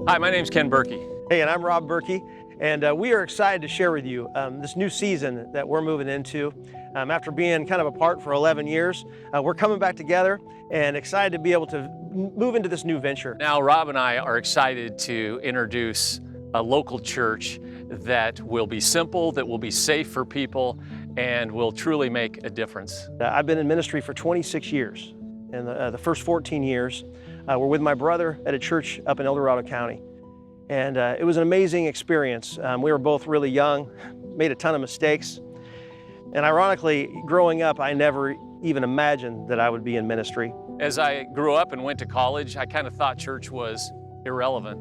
Hi, my name's Ken Berkey. Hey, and I'm Rob Berkey, and we are excited to share with you this new season that we're moving into. After being kind of apart for 11 years, we're coming back together and excited to be able to move into this new venture. Now, Rob and I are excited to introduce a local church that will be simple, that will be safe for people, and will truly make a difference. I've been in ministry for 26 years, and the first 14 years were with my brother at a church up in El Dorado County. And it was an amazing experience. We were both really young, made a ton of mistakes. And ironically, growing up, I never even imagined that I would be in ministry. As I grew up and went to college, I kind of thought church was irrelevant.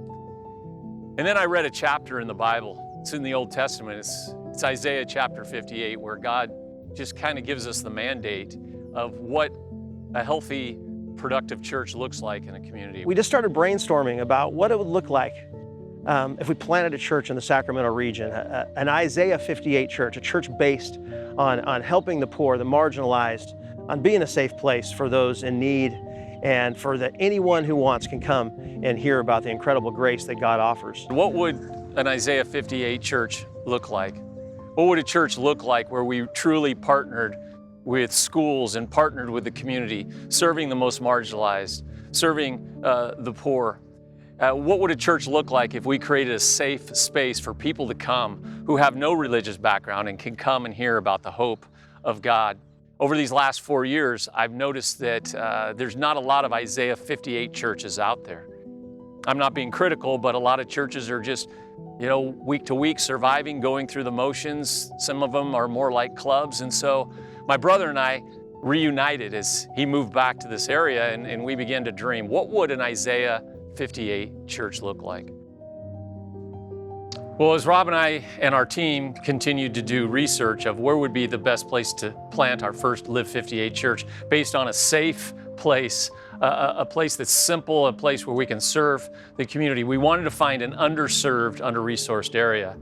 And then I read a chapter in the Bible. It's in the Old Testament. It's Isaiah chapter 58, where God just kind of gives us the mandate of what a healthy, productive church looks like in a community. We just started brainstorming about what it would look like if we planted a church in the Sacramento region, an Isaiah 58 church, a church based on helping the poor, the marginalized, on being a safe place for those in need, and for that anyone who wants can come and hear about the incredible grace that God offers. What would an Isaiah 58 church look like? What would a church look like where we truly partnered with schools and partnered with the community, serving the most marginalized, serving the poor? What would a church look like if we created a safe space for people to come who have no religious background and can come and hear about the hope of God? Over these last 4 years, I've noticed that there's not a lot of Isaiah 58 churches out there. I'm not being critical, but a lot of churches are just, week to week surviving, going through the motions. Some of them are more like clubs. And so my brother and I reunited as he moved back to this area, and we began to dream, what would an Isaiah 58 church look like? Well, as Rob and I and our team continued to do research of where would be the best place to plant our first Live 58 church based on a safe place, a place that's simple, a place where we can serve the community, we wanted to find an underserved, under-resourced area.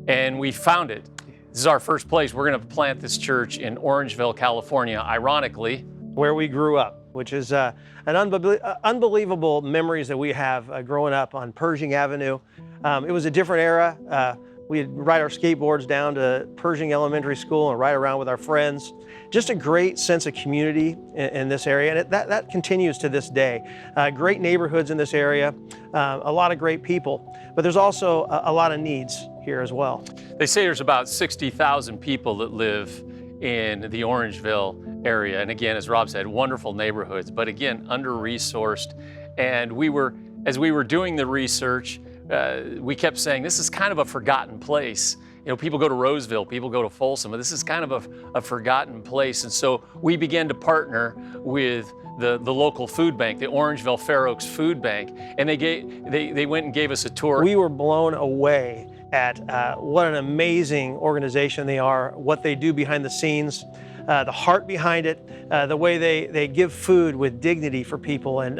And we found it. This is our first place. We're going to plant this church in Orangeville, California, ironically. Where we grew up, which is an unbelievable memories that we have growing up on Pershing Avenue. It was a different era. We'd ride our skateboards down to Pershing Elementary School and ride around with our friends. Just a great sense of community in this area, and that continues to this day. Great neighborhoods in this area, a lot of great people, but there's also a lot of needs here as well. They say there's about 60,000 people that live in the Orangeville area. And again, as Rob said, wonderful neighborhoods, but again, under-resourced. And as we were doing the research, we kept saying, this is kind of a forgotten place. People go to Roseville, people go to Folsom, but this is kind of a forgotten place. And so we began to partner with the local food bank, the Orangeville Fair Oaks Food Bank, and they went and gave us a tour. We were blown away at what an amazing organization they are, what they do behind the scenes, the heart behind it, the way they give food with dignity for people, and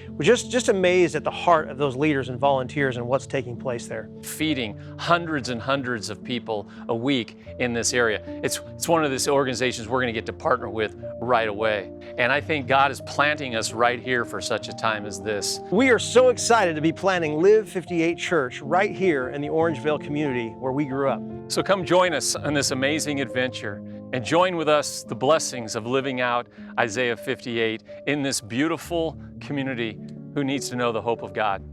we're just amazed at the heart of those leaders and volunteers and what's taking place there. Feeding hundreds and hundreds of people a week in this area. It's one of these organizations we're going to get to partner with right away. And I think God is planting us right here for such a time as this. We are so excited to be planting Live 58 Church right here in the Orangeville community where we grew up. So come join us on this amazing adventure and join with us the blessings of living out Isaiah 58 in this beautiful community who needs to know the hope of God.